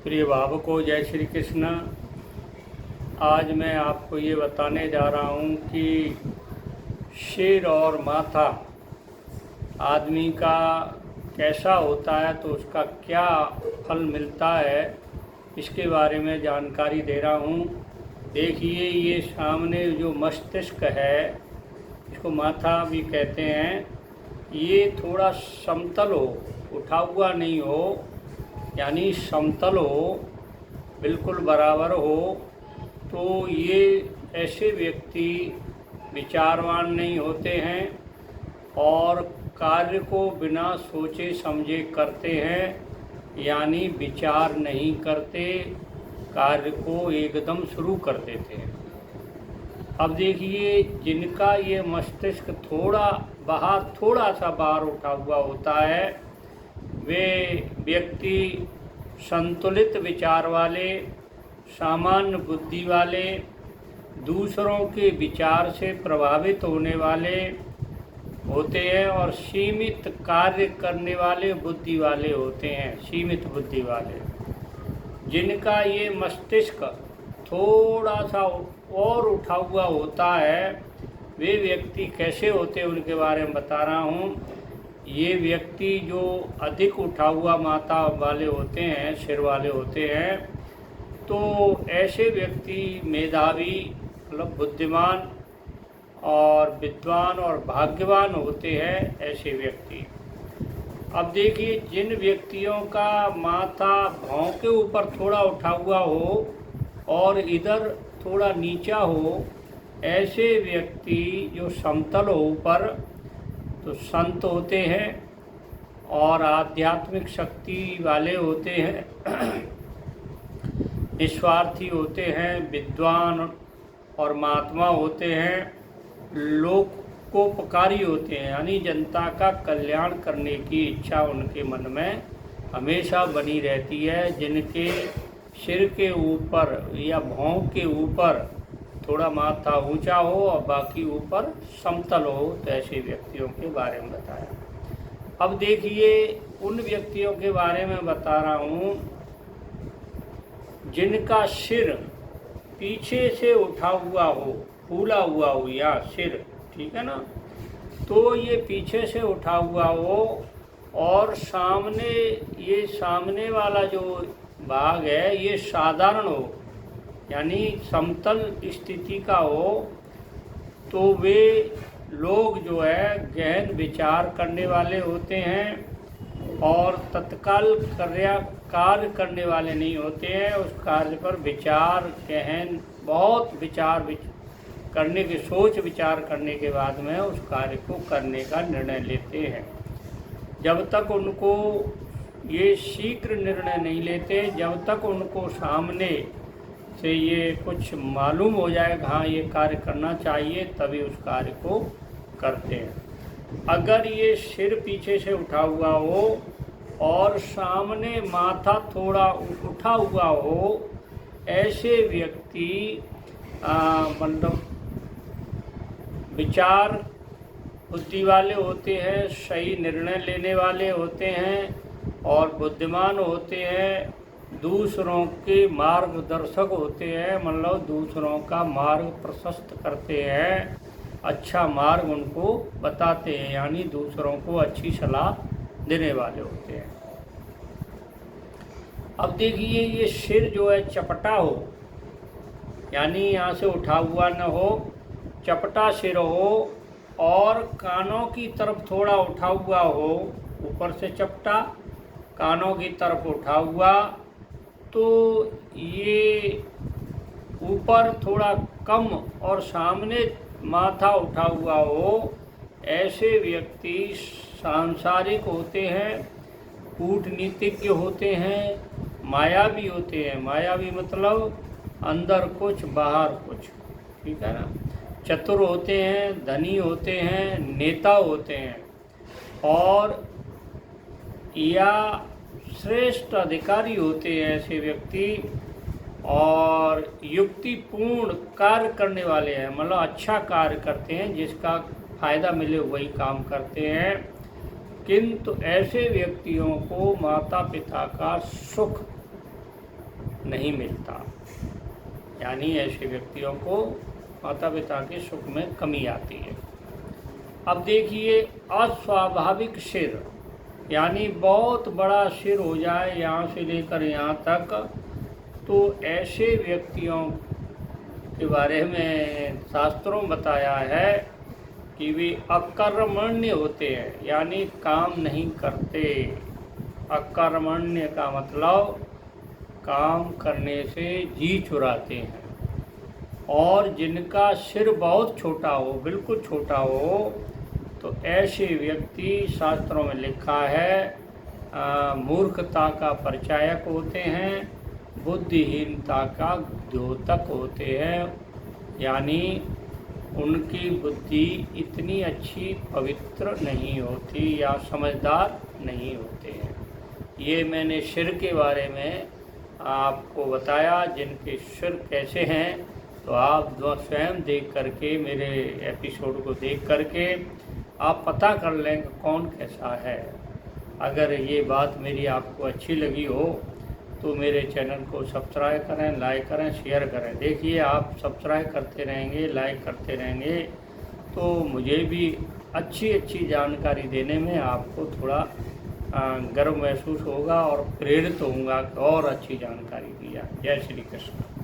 प्रिय भावकों, जय श्री कृष्ण। आज मैं आपको ये बताने जा रहा हूँ कि सिर और माथा आदमी का कैसा होता है तो उसका क्या फल मिलता है, इसके बारे में जानकारी दे रहा हूँ। देखिए, ये सामने जो मस्तिष्क है, इसको माथा भी कहते हैं, ये थोड़ा समतल हो, उठा हुआ नहीं हो, यानी समतल हो, बिल्कुल बराबर हो, तो ये ऐसे व्यक्ति विचारवान नहीं होते हैं और कार्य को बिना सोचे समझे करते हैं, यानी विचार नहीं करते, कार्य को एकदम शुरू कर देते हैं। अब देखिए, जिनका ये मस्तिष्क थोड़ा सा बाहर उठा हुआ होता है, वे व्यक्ति संतुलित विचार वाले, सामान्य बुद्धि वाले, दूसरों के विचार से प्रभावित होने वाले होते हैं और सीमित कार्य करने वाले बुद्धि वाले होते हैं, सीमित बुद्धि वाले। जिनका ये मस्तिष्क थोड़ा सा और उठा हुआ होता है, वे व्यक्ति कैसे होते हैं उनके बारे में बता रहा हूँ। ये व्यक्ति जो अधिक उठा हुआ माथा वाले होते हैं, सिर वाले होते हैं, तो ऐसे व्यक्ति मेधावी, मतलब बुद्धिमान और विद्वान और भाग्यवान होते हैं ऐसे व्यक्ति। अब देखिए, जिन व्यक्तियों का माथा भौं के ऊपर थोड़ा उठा हुआ हो और इधर थोड़ा नीचा हो, ऐसे व्यक्ति जो समतल हो ऊपर, तो संत होते हैं और आध्यात्मिक शक्ति वाले होते हैं, निस्वार्थी होते हैं, विद्वान और महात्मा होते हैं, लोकोपकारी होते हैं, यानी जनता का कल्याण करने की इच्छा उनके मन में हमेशा बनी रहती है। जिनके सिर के ऊपर या भौं के ऊपर थोड़ा माथा ऊंचा हो और बाकी ऊपर समतल हो, तो ऐसे व्यक्तियों के बारे में बताया। अब देखिए, उन व्यक्तियों के बारे में बता रहा हूँ जिनका सिर पीछे से उठा हुआ हो, फूला हुआ हो, या सिर, ठीक है ना, तो ये पीछे से उठा हुआ हो और सामने वाला जो भाग है ये साधारण हो, यानी समतल स्थिति का हो, तो वे लोग जो है गहन विचार करने वाले होते हैं और तत्काल कार्य करने वाले नहीं होते हैं। उस कार्य पर बहुत विचार करने के, सोच विचार करने के बाद में उस कार्य को करने का निर्णय लेते हैं। जब तक उनको ये शीघ्र निर्णय नहीं लेते, जब तक उनको सामने से ये कुछ मालूम हो जाएगा, हाँ ये कार्य करना चाहिए, तभी उस कार्य को करते हैं। अगर ये सिर पीछे से उठा हुआ हो और सामने माथा थोड़ा उठा हुआ हो, ऐसे व्यक्ति मतलब विचार बुद्धि वाले होते हैं, सही निर्णय लेने वाले होते हैं और बुद्धिमान होते हैं, दूसरों के मार्गदर्शक होते हैं, मतलब दूसरों का मार्ग प्रशस्त करते हैं, अच्छा मार्ग उनको बताते हैं, यानी दूसरों को अच्छी सलाह देने वाले होते हैं। अब देखिए, ये सिर जो है चपटा हो, यानी यहाँ से उठा हुआ न हो, चपटा सिर हो और कानों की तरफ थोड़ा उठा हुआ हो, ऊपर से चपटा, कानों की तरफ उठा हुआ, तो ये ऊपर थोड़ा कम और सामने माथा उठा हुआ हो, ऐसे व्यक्ति सांसारिक होते हैं, कूटनीतिज्ञ होते हैं, मायावी होते हैं। मायावी मतलब अंदर कुछ बाहर कुछ, ठीक है ना, चतुर होते हैं, धनी होते हैं, नेता होते हैं और या श्रेष्ठ अधिकारी होते हैं ऐसे व्यक्ति, और युक्तिपूर्ण कार्य करने वाले हैं, मतलब अच्छा कार्य करते हैं, जिसका फायदा मिले वही काम करते हैं। किंतु ऐसे व्यक्तियों को माता पिता का सुख नहीं मिलता, यानी ऐसे व्यक्तियों को माता पिता के सुख में कमी आती है। अब देखिए, अस्वाभाविक सिर, यानी बहुत बड़ा सिर हो जाए यहाँ से लेकर यहाँ तक, तो ऐसे व्यक्तियों के बारे में शास्त्रों में बताया है कि वे अकर्मण्य होते हैं, यानी काम नहीं करते। अकर्मण्य का मतलब काम करने से जी चुराते हैं। और जिनका सिर बहुत छोटा हो, बिल्कुल छोटा हो, तो ऐसे व्यक्ति शास्त्रों में लिखा है मूर्खता का परिचायक होते हैं, बुद्धिहीनता का द्योतक होते हैं, यानी उनकी बुद्धि इतनी अच्छी पवित्र नहीं होती या समझदार नहीं होते हैं। ये मैंने सिर के बारे में आपको बताया। जिनके सिर कैसे हैं, तो आप स्वयं देख करके, मेरे एपिसोड को देख करके आप पता कर लेंगे कौन कैसा है। अगर ये बात मेरी आपको अच्छी लगी हो तो मेरे चैनल को सब्सक्राइब करें, लाइक करें, शेयर करें। देखिए, आप सब्सक्राइब करते रहेंगे, लाइक करते रहेंगे, तो मुझे भी अच्छी जानकारी देने में आपको थोड़ा गर्व महसूस होगा और प्रेरित होऊंगा और अच्छी जानकारी दी जाए। जय श्री कृष्ण।